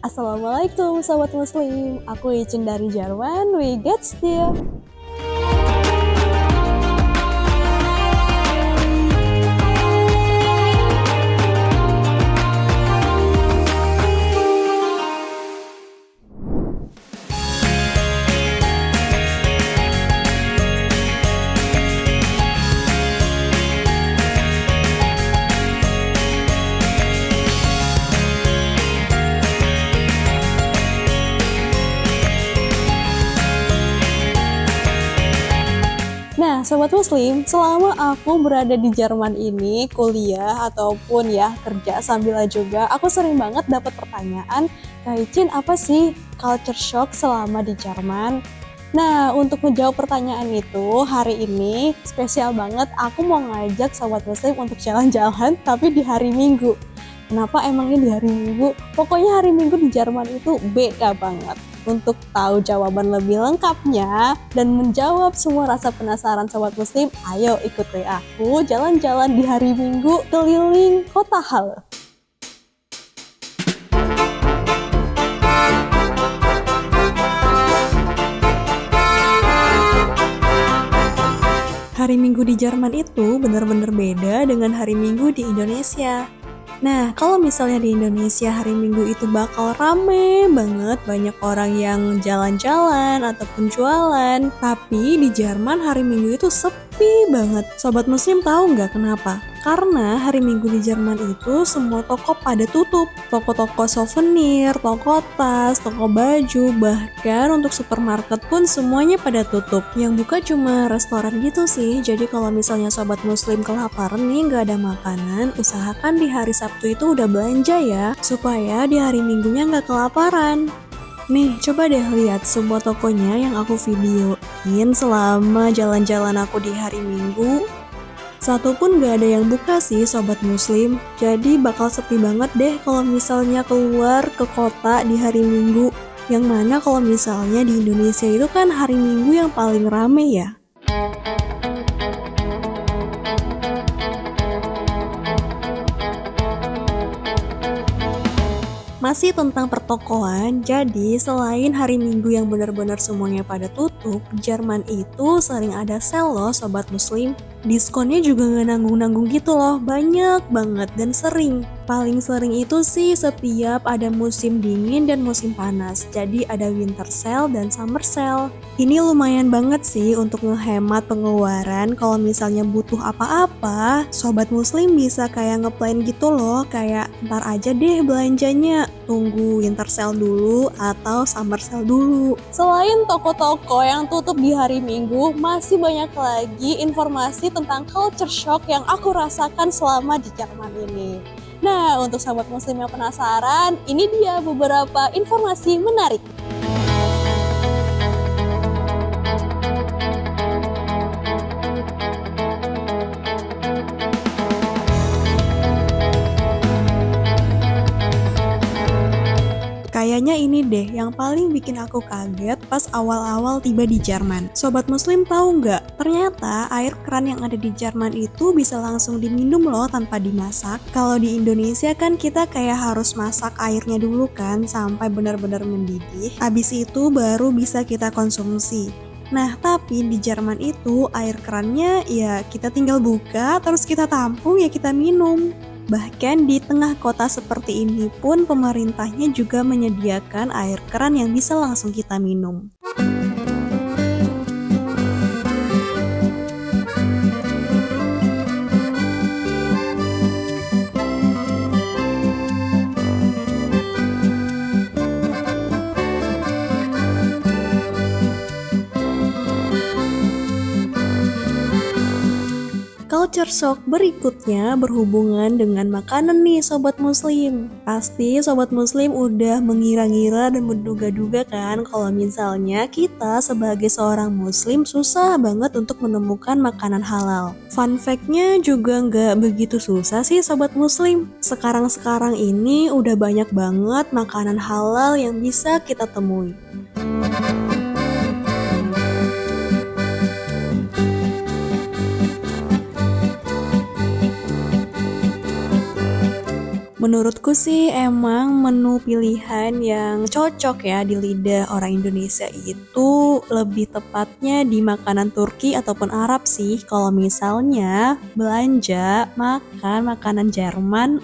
Assalamualaikum Sobat Muslim, aku Icin dari Jerman, we get still. Nah, Sobat Muslim, selama aku berada di Jerman ini, kuliah ataupun ya kerja sambil juga, aku sering banget dapat pertanyaan, Kak Icin, apa sih culture shock selama di Jerman? Nah, untuk menjawab pertanyaan itu, hari ini spesial banget aku mau ngajak Sobat Muslim untuk jalan-jalan, tapi di hari Minggu. Kenapa emangnya di hari Minggu? Pokoknya hari Minggu di Jerman itu beda banget. Untuk tahu jawaban lebih lengkapnya dan menjawab semua rasa penasaran Sobat Muslim, ayo ikuti aku jalan-jalan di hari Minggu keliling kota Halle. Hari Minggu di Jerman itu benar-benar beda dengan hari Minggu di Indonesia. Nah, kalau misalnya di Indonesia hari Minggu itu bakal rame banget, banyak orang yang jalan-jalan ataupun jualan. Tapi di Jerman hari Minggu itu sepi banget. Sobat Muslim tahu nggak kenapa? Karena hari Minggu di Jerman itu semua toko pada tutup. Toko-toko souvenir, toko tas, toko baju, bahkan untuk supermarket pun semuanya pada tutup. Yang buka cuma restoran gitu sih. Jadi kalau misalnya Sobat Muslim kelaparan nih nggak ada makanan, usahakan di hari Sabtu itu udah belanja ya, supaya di hari Minggunya nggak kelaparan. Nih, coba deh lihat semua tokonya yang aku videoin selama jalan-jalan aku di hari Minggu. Satu pun gak ada yang buka sih Sobat Muslim, jadi bakal sepi banget deh kalau misalnya keluar ke kota di hari Minggu. Yang mana kalau misalnya di Indonesia itu kan hari Minggu yang paling rame ya. Masih tentang pertokoan, jadi selain hari Minggu yang benar-benar semuanya pada tutup, Jerman itu sering ada sale loh Sobat Muslim. Diskonnya juga gak nanggung-nanggung gitu loh, banyak banget dan sering. Paling sering itu sih setiap ada musim dingin dan musim panas, jadi ada winter sale dan summer sale. Ini lumayan banget sih untuk ngehemat pengeluaran. Kalau misalnya butuh apa-apa, Sobat Muslim bisa kayak ngeplan gitu loh, kayak ntar aja deh belanjanya, tunggu winter sale dulu atau summer sale dulu. Selain toko-toko yang tutup di hari Minggu, masih banyak lagi informasi tentang culture shock yang aku rasakan selama di Jerman ini. Nah, untuk Sobat Muslim yang penasaran, ini dia beberapa informasi menarik. Kayaknya ini deh yang paling bikin aku kaget pas awal-awal tiba di Jerman. Sobat Muslim tahu nggak? Ternyata air keran yang ada di Jerman itu bisa langsung diminum loh tanpa dimasak. Kalau di Indonesia kan kita kayak harus masak airnya dulu kan sampai benar-benar mendidih. Habis itu baru bisa kita konsumsi. Nah, tapi di Jerman itu air kerannya ya kita tinggal buka terus kita tampung ya kita minum. Bahkan di tengah kota seperti ini pun pemerintahnya juga menyediakan air keran yang bisa langsung kita minum. Culture shock berikutnya berhubungan dengan makanan nih Sobat Muslim. Pasti Sobat Muslim udah mengira-ngira dan menduga-duga kan kalau misalnya kita sebagai seorang Muslim susah banget untuk menemukan makanan halal. Fun fact-nya juga nggak begitu susah sih Sobat Muslim. Sekarang-sekarang ini udah banyak banget makanan halal yang bisa kita temui. Menurutku sih emang menu pilihan yang cocok ya di lidah orang Indonesia itu lebih tepatnya di makanan Turki ataupun Arab sih. Kalau misalnya belanja makan makanan Jerman,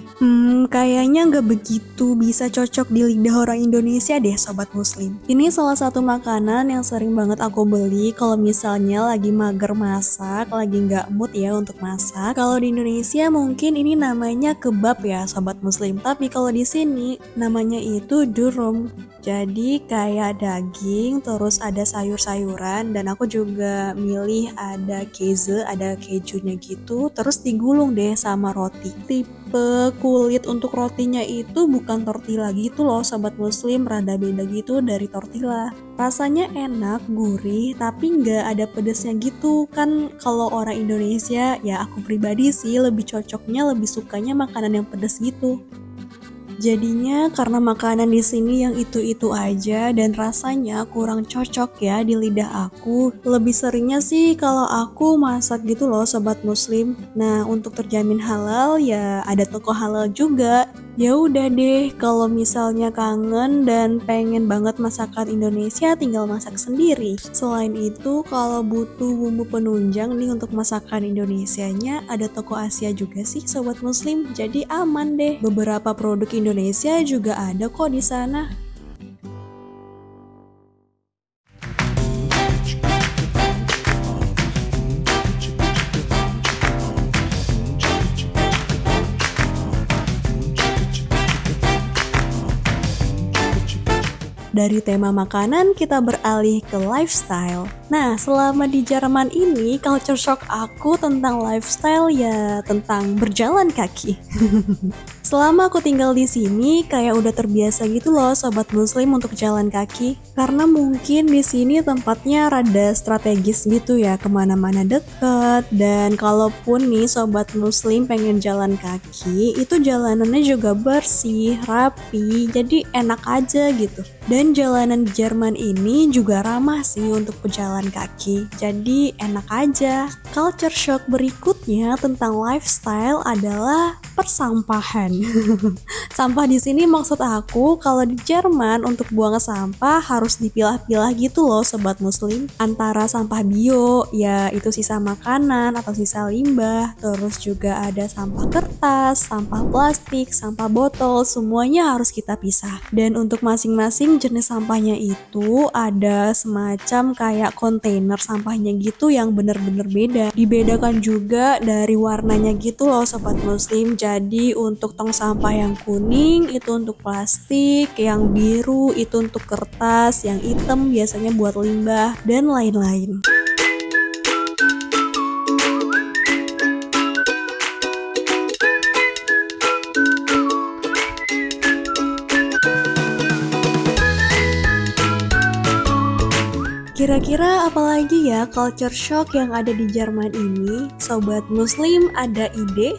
kayaknya nggak begitu bisa cocok di lidah orang Indonesia deh Sobat Muslim. Ini salah satu makanan yang sering banget aku beli kalau misalnya lagi mager masak, lagi nggak mood ya untuk masak. Kalau di Indonesia mungkin ini namanya kebab ya Sobat Muslim, tapi kalau di sini namanya itu durum. Jadi kayak daging, terus ada sayur-sayuran, dan aku juga milih ada keze, ada kejunya gitu, terus digulung deh sama roti. Tipe kulit untuk rotinya itu bukan tortilla gitu loh Sobat Muslim, rada beda gitu dari tortilla. Rasanya enak, gurih, tapi nggak ada pedesnya gitu. Kan kalau orang Indonesia, ya aku pribadi sih lebih cocoknya, lebih sukanya makanan yang pedes gitu. Jadinya karena makanan di sini yang itu-itu aja dan rasanya kurang cocok ya di lidah aku. Lebih seringnya sih kalau aku masak gitu loh Sobat Muslim. Nah, untuk terjamin halal ya ada toko halal juga. Ya udah deh, kalau misalnya kangen dan pengen banget masakan Indonesia tinggal masak sendiri. Selain itu, kalau butuh bumbu penunjang nih untuk masakan Indonesianya, ada toko Asia juga sih Sobat Muslim. Jadi aman deh. Beberapa produk Indonesia juga ada kok di sana. Dari tema makanan kita beralih ke lifestyle. Nah, selama di Jerman ini culture shock aku tentang lifestyle ya tentang berjalan kaki. Selama aku tinggal di sini kayak udah terbiasa gitu loh Sobat Muslim untuk jalan kaki. Karena mungkin di sini tempatnya rada strategis gitu ya, kemana-mana deket. Dan kalaupun nih Sobat Muslim pengen jalan kaki, itu jalanannya juga bersih, rapi, jadi enak aja gitu. Dan jalanan di Jerman ini juga ramah sih untuk pejalan kaki, jadi enak aja. Culture shock berikutnya tentang lifestyle adalah persampahan. Sampah di sini maksud aku kalau di Jerman untuk buang sampah harus dipilah-pilah gitu loh Sobat Muslim. Antara sampah bio, ya itu sisa makanan atau sisa limbah, terus juga ada sampah kertas, sampah plastik, sampah botol, semuanya harus kita pisah. Dan untuk masing-masing jenis sampahnya itu ada semacam kayak kontainer sampahnya gitu yang bener-bener beda. Dibedakan juga dari warnanya gitu loh Sobat Muslim. Jadi untuk tong sampah yang kuning itu untuk plastik, yang biru itu untuk kertas, yang hitam biasanya buat limbah, dan lain-lain. Kira-kira apalagi ya culture shock yang ada di Jerman ini? Sobat Muslim ada ide?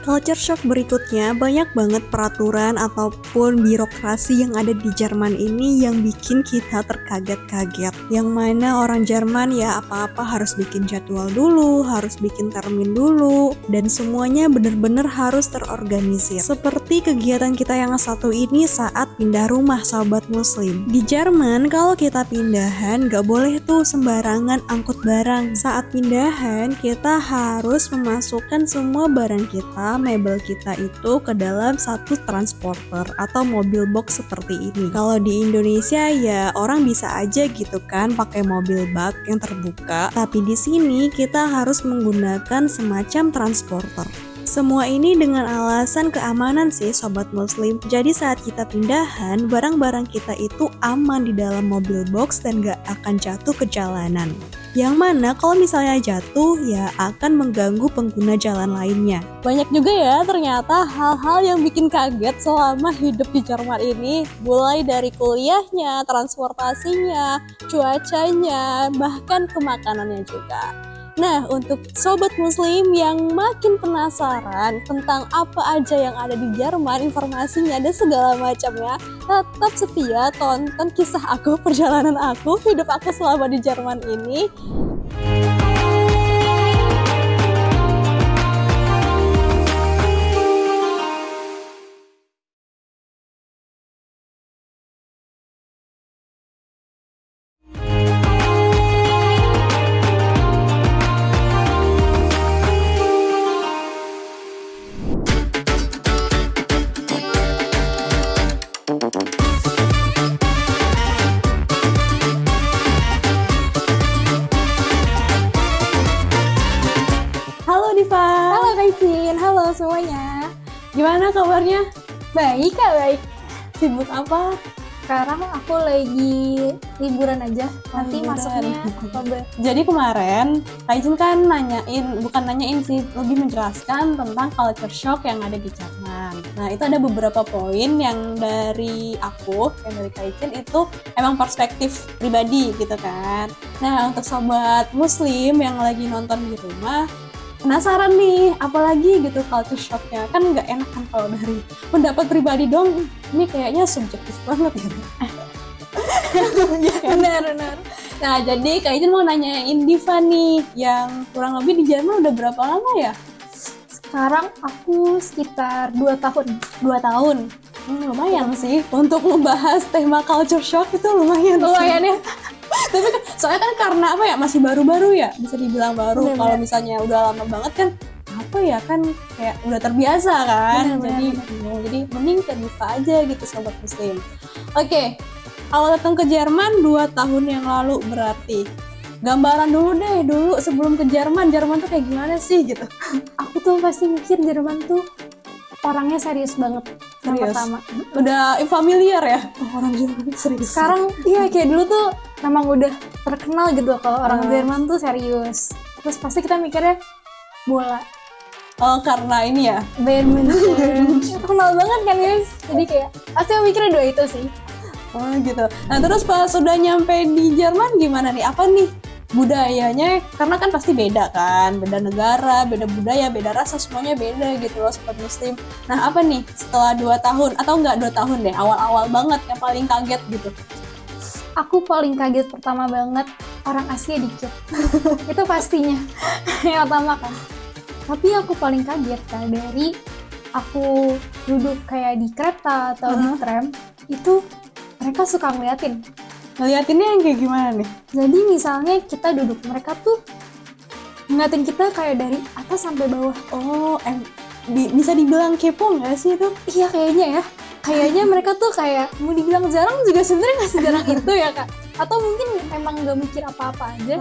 Culture shock berikutnya banyak banget peraturan ataupun birokrasi yang ada di Jerman ini yang bikin kita terkaget-kaget. Yang mana orang Jerman ya apa-apa harus bikin jadwal dulu, harus bikin termin dulu, dan semuanya bener-bener harus terorganisir. Seperti kegiatan kita yang satu ini saat pindah rumah Sobat Muslim. Di Jerman kalau kita pindahan gak boleh tuh sembarangan angkut barang. Saat pindahan, kita harus memasukkan semua barang kita, mebel kita itu ke dalam satu transporter atau mobil box seperti ini. Kalau di Indonesia ya orang bisa aja gitu kan pakai mobil bak yang terbuka, tapi di sini kita harus menggunakan semacam transporter. Semua ini dengan alasan keamanan sih Sobat Muslim. Jadi saat kita pindahan, barang-barang kita itu aman di dalam mobil box dan gak akan jatuh ke jalanan. Yang mana kalau misalnya jatuh ya akan mengganggu pengguna jalan lainnya. Banyak juga ya ternyata hal-hal yang bikin kaget selama hidup di Jerman ini. Mulai dari kuliahnya, transportasinya, cuacanya, bahkan ke makanannya juga. Nah, untuk Sobat Muslim yang makin penasaran tentang apa aja yang ada di Jerman, informasinya dan segala macamnya, tetap setia tonton kisah aku, perjalanan aku, hidup aku selama di Jerman ini. semuanya. Gimana kabarnya? Baik Kak, baik. Sibuk apa? Sekarang aku lagi liburan aja. Nanti Liburan. masuknya Oktober. Jadi kemarin Kak Ijin kan bukan nanyain sih, lebih menjelaskan tentang culture shock yang ada di Jerman. Nah, itu ada beberapa poin yang dari Kak Ijin itu emang perspektif pribadi gitu kan. Nah, untuk sobat muslim yang lagi nonton di rumah, penasaran nih, apalagi gitu culture shocknya. Kan nggak enak kan kalau dari pendapat pribadi dong, ini kayaknya subjektif banget gitu. Benar. Nah, jadi Kak Ijin mau nanyain Diva nih, yang kurang lebih di Jerman udah berapa lama ya? Sekarang aku sekitar 2 tahun. 2 tahun. Lumayan sih, untuk membahas tema culture shock itu lumayan Lumayan ya. Tapi kan, soalnya kan karena apa ya, masih baru-baru ya, bisa dibilang baru. Bener. Kalau misalnya udah lama banget kan, apa ya kan kayak udah terbiasa kan. Bener. Jadi mending ke Diva aja gitu sobat muslim. Oke, awal datang ke Jerman 2 tahun yang lalu berarti. Gambaran dulu sebelum ke Jerman tuh kayak gimana sih gitu. Aku tuh pasti mikir Jerman tuh orangnya serius banget. Yang Serius? pertama. Udah familiar ya? Orang Jerman serius. Sekarang iya kayak dulu tuh memang udah terkenal gitu kalau orang Hmm. Jerman tuh serius. Terus pasti kita mikirnya bola, Oh, karena ini ya. badminton. Terkenal banget kan guys. Jadi kayak pasti aku mikirnya 2 itu sih. Oh gitu. Nah terus pas sudah nyampe di Jerman gimana nih? Apa nih budayanya? Karena kan pasti beda kan, beda negara, beda budaya, beda rasa, semuanya beda gitu loh sobat muslim. Nah apa nih setelah 2 tahun atau enggak 2 tahun deh, awal-awal banget yang paling kaget gitu? Aku paling kaget pertama banget orang Asia dikit. Itu pastinya. Yang pertama kan. Tapi aku paling kaget kan dari aku duduk kayak di kereta atau di tram, itu mereka suka ngeliatin. Ngeliatinnya yang kayak gimana nih? Jadi misalnya kita duduk, mereka tuh ngeliatin kita kayak dari atas sampai bawah. Oh, bisa dibilang kepo nggak sih itu? Iya kayaknya ya. Kayaknya mereka tuh kayak mau dibilang jarang juga sebenarnya nggak sejarang itu ya Kak. Atau mungkin emang nggak mikir apa-apa aja.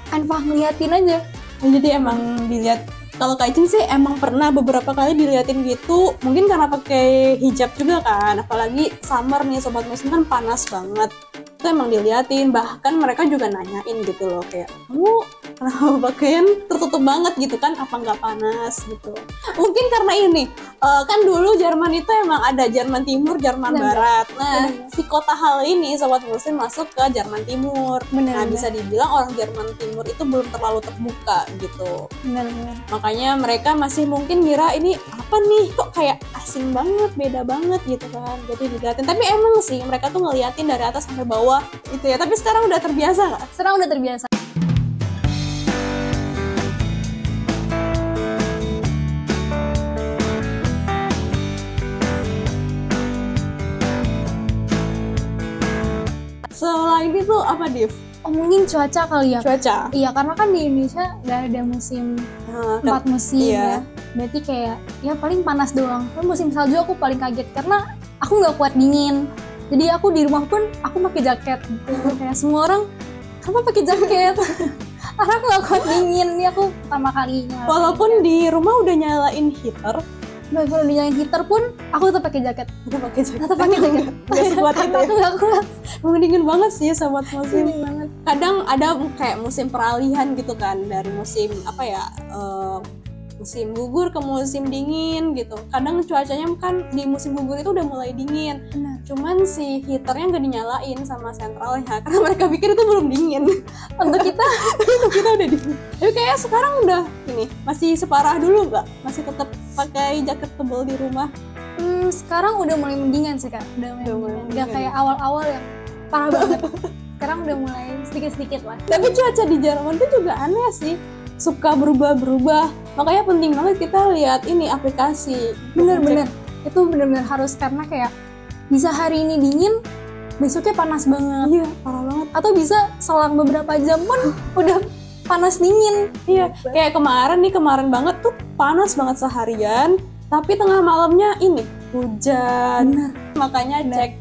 Tanpa ngeliatin aja. Jadi emang dilihat. Kalau Kak Ijin sih emang pernah beberapa kali diliatin gitu, mungkin karena pakai hijab juga kan, apalagi summer nih sobat muslim kan panas banget. Itu emang diliatin, bahkan mereka juga nanyain gitu loh, kayak kamu kenapa pakaian tertutup banget gitu kan, apa nggak panas gitu. Mungkin karena ini, kan dulu Jerman itu emang ada Jerman Timur, Jerman Bener. Barat. Nah, Bener. si kota Halle ini sobat muslim masuk ke Jerman Timur. Bener. Nah, bisa dibilang orang Jerman Timur itu belum terlalu terbuka gitu. Benar-benar. Makanya mereka masih mungkin ngira ini apa nih, kok kayak asing banget, beda banget gitu kan. Jadi diliatin, tapi emang sih mereka tuh ngeliatin dari atas sampai bawah gitu ya. Tapi sekarang udah terbiasa nggak? Sekarang udah terbiasa. Selain itu apa, Div? Oh mungkin cuaca kali ya. Cuaca? Iya karena kan di Indonesia nggak ada musim, 4 musim iya. ya. Berarti kayak ya paling panas doang. Tapi musim salju aku paling kaget karena aku nggak kuat dingin. Jadi aku di rumah pun aku pakai jaket gitu. Kayak semua orang, kenapa pakai jaket? Karena aku nggak kuat dingin. Ini aku pertama kali ngalamin. Walaupun di rumah udah nyalain heater, Kalau dinyalain heater pun aku tetap pakai jaket. udah pakai jaket. Tetap pakai jaket. Nggak sekuat itu Karena ya. aku nggak kuat. Emang dingin banget sih sobat muslim. Dingin banget. Kadang ada kayak musim peralihan gitu kan, dari musim apa ya, musim gugur ke musim dingin gitu. Kadang cuacanya kan di musim gugur itu udah mulai dingin, Benar. cuman si heaternya nggak dinyalain sama sentralnya karena mereka pikir itu belum dingin. Untuk kita Untuk kita udah dingin. Tapi kayaknya sekarang udah ini masih separah dulu nggak? Masih tetap pakai jaket tebal di rumah? sekarang udah mulai mendingan sih Kak. Udah mulai Udah mulai mendingan. Nggak mendingan. kayak awal-awal yang parah banget. Sekarang udah mulai sedikit-sedikit lah. Tapi cuaca di Jerman tuh juga aneh sih, suka berubah-berubah. Makanya penting banget kita lihat ini aplikasi. Bener-bener. Itu bener-bener harus karena kayak bisa hari ini dingin, besoknya panas banget. Iya, parah banget. Atau bisa selang beberapa jam pun udah panas dingin. Iya, kayak kemarin banget tuh panas banget seharian, tapi tengah malamnya ini hujan. Bener. Makanya cek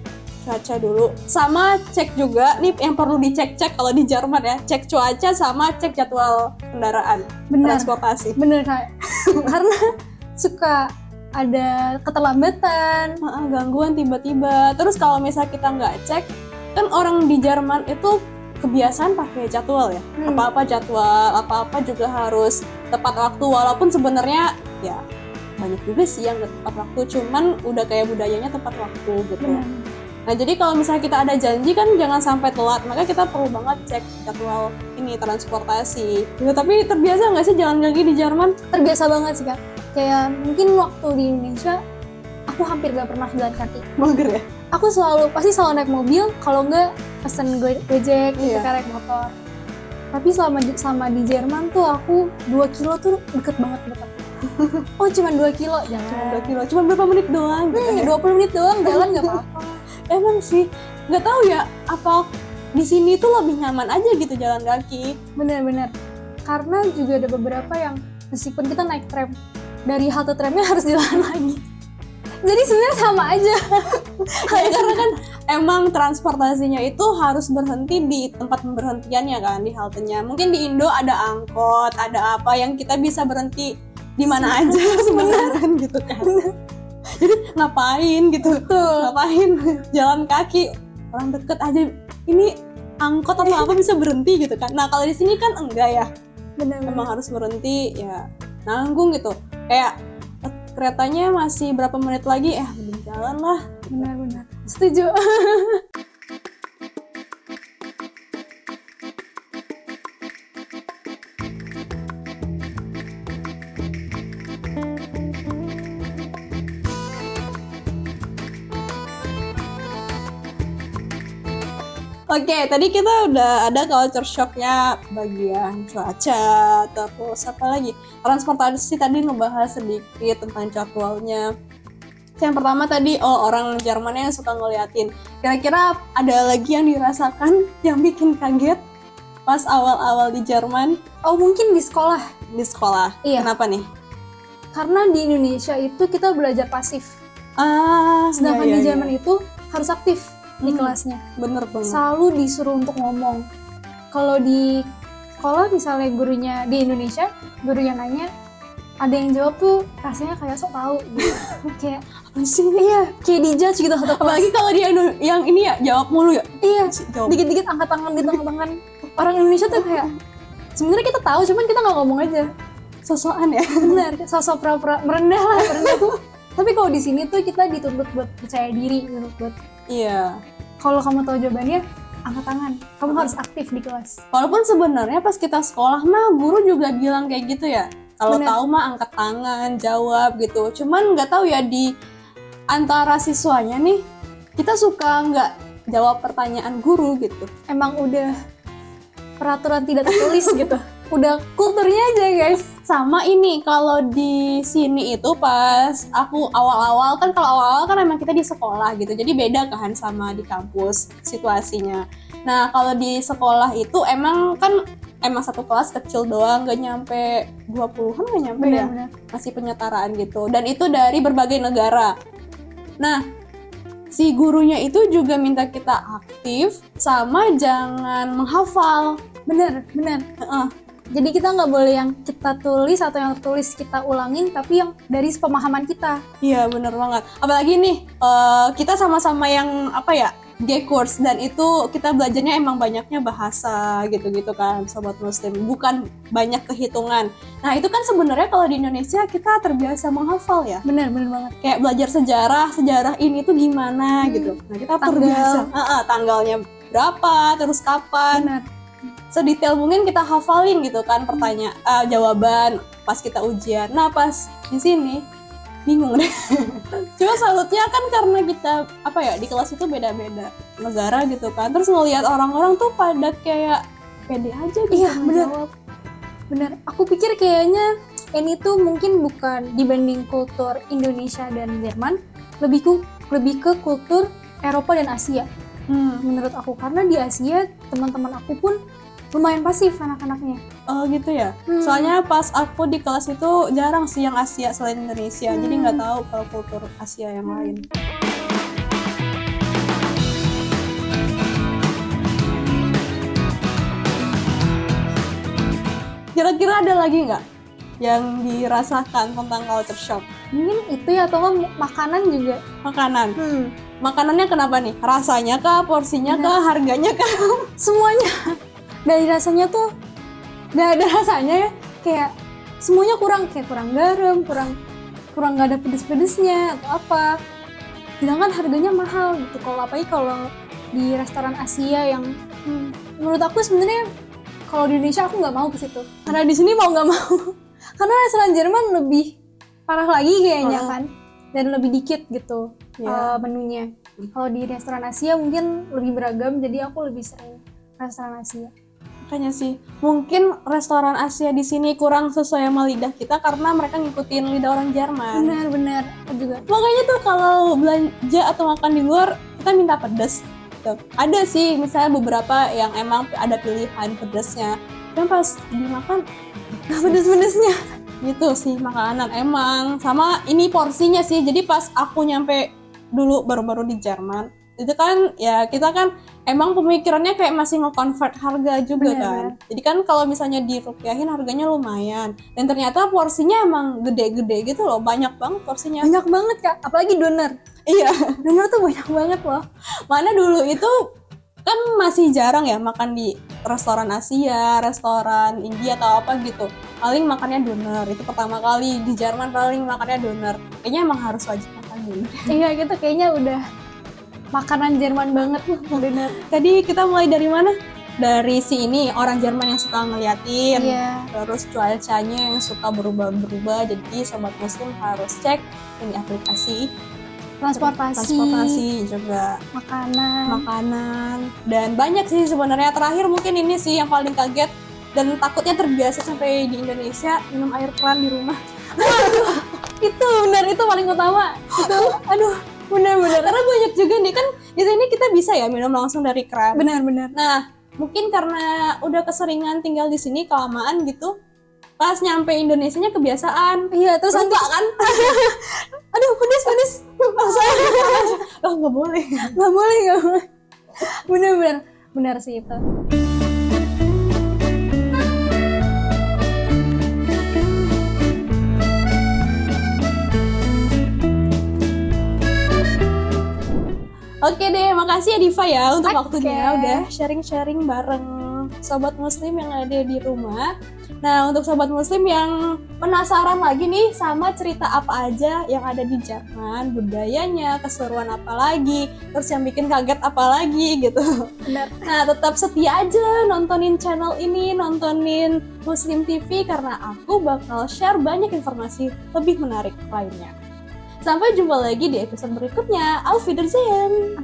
cuaca dulu. Sama cek juga nih yang perlu dicek-cek kalau di Jerman ya, cek cuaca sama cek jadwal kendaraan, Bener. transportasi. Bener Kak. Karena suka ada keterlambatan, gangguan tiba-tiba. Terus kalau misalnya kita nggak cek, kan orang di Jerman itu kebiasaan pakai jadwal ya. Apa-apa jadwal, apa-apa juga harus tepat waktu. Walaupun sebenarnya ya banyak juga sih yang nggak tepat waktu, cuman udah kayak budayanya tepat waktu gitu. Nah jadi kalau misalnya kita ada janji kan jangan sampai telat, maka kita perlu banget cek jadwal ini transportasi. Gitu. Tapi terbiasa nggak sih jalan kaki di Jerman? Terbiasa banget sih Kak. Kayak mungkin waktu di Indonesia aku hampir gak pernah jalan kaki. Mager ya? Aku pasti selalu naik mobil, kalau enggak pesen Gojek gitu, naik motor. Tapi selama di Jerman tuh aku 2 kilo tuh deket banget menurut aku. Oh cuma 2 kilo, jangan 2 kilo, cuma berapa menit doang gitu ya? 20 menit doang, jalan gak apa-apa. Emang sih, gak tahu ya apa di sini tuh lebih nyaman aja gitu jalan kaki. Bener-bener, karena juga ada beberapa yang meskipun kita naik tram, dari halte tramnya harus jalan lagi. Jadi sebenarnya sama aja. Ya, karena kan emang transportasinya itu harus berhenti di tempat pemberhentiannya kan, di haltenya. Mungkin di Indo ada angkot, ada apa yang kita bisa berhenti di mana aja sebenarnya gitu kan. Jadi ngapain gitu? Ngapain jalan kaki? Orang deket aja. Ini angkot atau apa bisa berhenti gitu kan. Nah, kalau di sini kan enggak ya. Benar. Emang harus berhenti ya nanggung gitu. Kayak keretanya masih berapa menit lagi, mending jalan lah. Benar-benar. Setuju. Oke, tadi kita udah ada culture shock-nya bagian cuaca, terus apa lagi? Transportasi tadi ngebahas sedikit tentang jadwalnya. Yang pertama tadi, orang Jerman yang suka ngeliatin. Kira-kira ada lagi yang dirasakan yang bikin kaget pas awal-awal di Jerman? Oh mungkin di sekolah. Di sekolah? Iya. Kenapa nih? Karena di Indonesia itu kita belajar pasif. Sedangkan di Jerman itu harus aktif di kelasnya. Bener banget. Selalu disuruh untuk ngomong. Kalau di sekolah misalnya gurunya di Indonesia, gurunya nanya, ada yang jawab tuh rasanya kayak sok tahu gitu. Kayak apa sih? Iya, kayak dijudge gitu atau apalagi kalau dia yang ini ya jawab mulu ya. Iya, dikit-dikit angkat tangan gitu, angkat tangan. Orang Indonesia tuh kayak sebenarnya kita tahu, cuman kita nggak ngomong aja. Sosokan ya. Benar, sosok pura-pura merendah tuh. Tapi kalau di sini tuh kita dituntut buat percaya diri, buat iya. Kalau kamu tahu jawabannya, angkat tangan. Kamu harus aktif di kelas. Walaupun sebenarnya pas kita sekolah mah guru juga bilang kayak gitu ya. Kalau tahu mah angkat tangan, jawab gitu. Cuman nggak tahu ya di antara siswanya nih, kita suka nggak jawab pertanyaan guru gitu. Emang udah peraturan tidak tertulis gitu. Udah kulturnya aja guys. Sama ini kalau di sini itu pas aku awal-awal kan emang kita di sekolah gitu. Jadi beda kan sama di kampus situasinya. Nah, kalau di sekolah itu emang satu kelas kecil doang, gak nyampe 20-an, gak nyampe Benar. Masih penyetaraan gitu. Dan itu dari berbagai negara. Nah, si gurunya itu juga minta kita aktif sama jangan menghafal. Bener. Jadi kita nggak boleh yang kita tulis atau yang tertulis kita ulangin, tapi yang dari pemahaman kita. Iya, bener banget. Apalagi nih, kita sama-sama yang G-course, dan itu kita belajarnya emang banyaknya bahasa gitu-gitu kan, sobat muslim. Bukan banyak kehitungan. Nah, itu kan sebenarnya kalau di Indonesia kita terbiasa menghafal ya. Bener banget. Kayak belajar sejarah ini tuh gimana gitu. Nah, kita terbiasa. Tanggalnya berapa, terus kapan. Bener. Sedetail mungkin kita hafalin gitu kan jawaban pas kita ujian. Nah, pas di sini bingung deh. Cuma salutnya kan karena kita di kelas itu beda-beda negara gitu kan. Terus ngelihat orang-orang tuh pada kayak pede aja gitu. Iya, bener. Aku pikir kayaknya ini tuh mungkin bukan dibanding kultur Indonesia dan Jerman, lebih ke kultur Eropa dan Asia. Menurut aku, karena di Asia teman-teman aku pun lumayan pasif anak-anaknya. Oh gitu ya. Soalnya pas aku di kelas itu jarang sih yang Asia selain Indonesia. Jadi nggak tahu kalau kultur Asia yang lain. Kira-kira ada lagi nggak yang dirasakan tentang culture shock? Mungkin itu ya, atau nggak makanan juga. Makanan. Makanannya kenapa nih? Rasanya kah, porsinya kah, harganya kah? Semuanya. Dari rasanya tuh nggak ada rasanya ya, kayak semuanya kurang, kayak kurang garam, kurang nggak ada pedes-pedesnya atau apa. Sedangkan harganya mahal gitu. Kalau apalagi kalau di restoran Asia yang menurut aku sebenarnya kalau di Indonesia aku nggak mau ke situ. Karena di sini mau nggak mau. Karena restoran Jerman lebih parah lagi kayaknya kan, dan lebih dikit gitu menunya. Kalau di restoran Asia mungkin lebih beragam, jadi aku lebih sering restoran Asia. Makanya sih, mungkin restoran Asia di sini kurang sesuai sama lidah kita karena mereka ngikutin lidah orang Jerman. Benar juga. Makanya tuh kalau belanja atau makan di luar kita minta pedas. Gitu. Ada sih misalnya beberapa yang emang ada pilihan pedasnya, dan pas dimakan nggak pedes-pedesnya. Gitu sih makanan emang. Sama ini porsinya sih. Jadi pas aku nyampe dulu baru-baru di Jerman, itu kan ya kita kan emang pemikirannya kayak masih nge-convert harga juga. Bener, kan. Jadi kan kalau misalnya dirupiahin harganya lumayan. Dan ternyata porsinya emang gede-gede gitu loh, banyak banget porsinya. Banyak banget Kak, apalagi doner. Iya, doner tuh banyak banget loh. Mana dulu itu kan masih jarang ya makan di restoran Asia, restoran India atau apa gitu. Paling makannya doner, itu pertama kali di Jerman paling makannya doner. Kayaknya emang harus wajib makan doner. Iya gitu, kayaknya udah makanan Jerman banget tuh doner. Tadi kita mulai dari mana? Dari si ini orang Jerman yang suka ngeliatin, terus cuacanya yang suka berubah-berubah. Jadi sobat muslim harus cek ini aplikasi. Transportasi juga, makanan, dan banyak sih sebenarnya. Terakhir mungkin ini sih yang paling kaget dan takutnya terbiasa sampai di Indonesia minum air keran di rumah. Itu benar, itu paling utama. Itu, benar. Karena banyak juga nih kan di sini kita bisa ya minum langsung dari keran. Benar. Nah, mungkin karena udah keseringan tinggal di sini kelamaan gitu, pas nyampe Indonesianya kebiasaan. Iya, terus lupa kan? Aduh, pedes. Oh, nggak boleh. Benar sih itu. Oke deh, makasih ya Diva ya untuk waktunya udah sharing-sharing bareng sobat muslim yang ada di rumah. Nah, untuk sobat muslim yang penasaran lagi nih sama cerita apa aja yang ada di Jerman, budayanya, keseruan apa lagi, terus yang bikin kaget apa lagi gitu. Benar. Nah, tetap setia aja nontonin channel ini, nontonin Muslim TV karena aku bakal share banyak informasi lebih menarik lainnya. Sampai jumpa lagi di episode berikutnya. Auf Wiedersehen!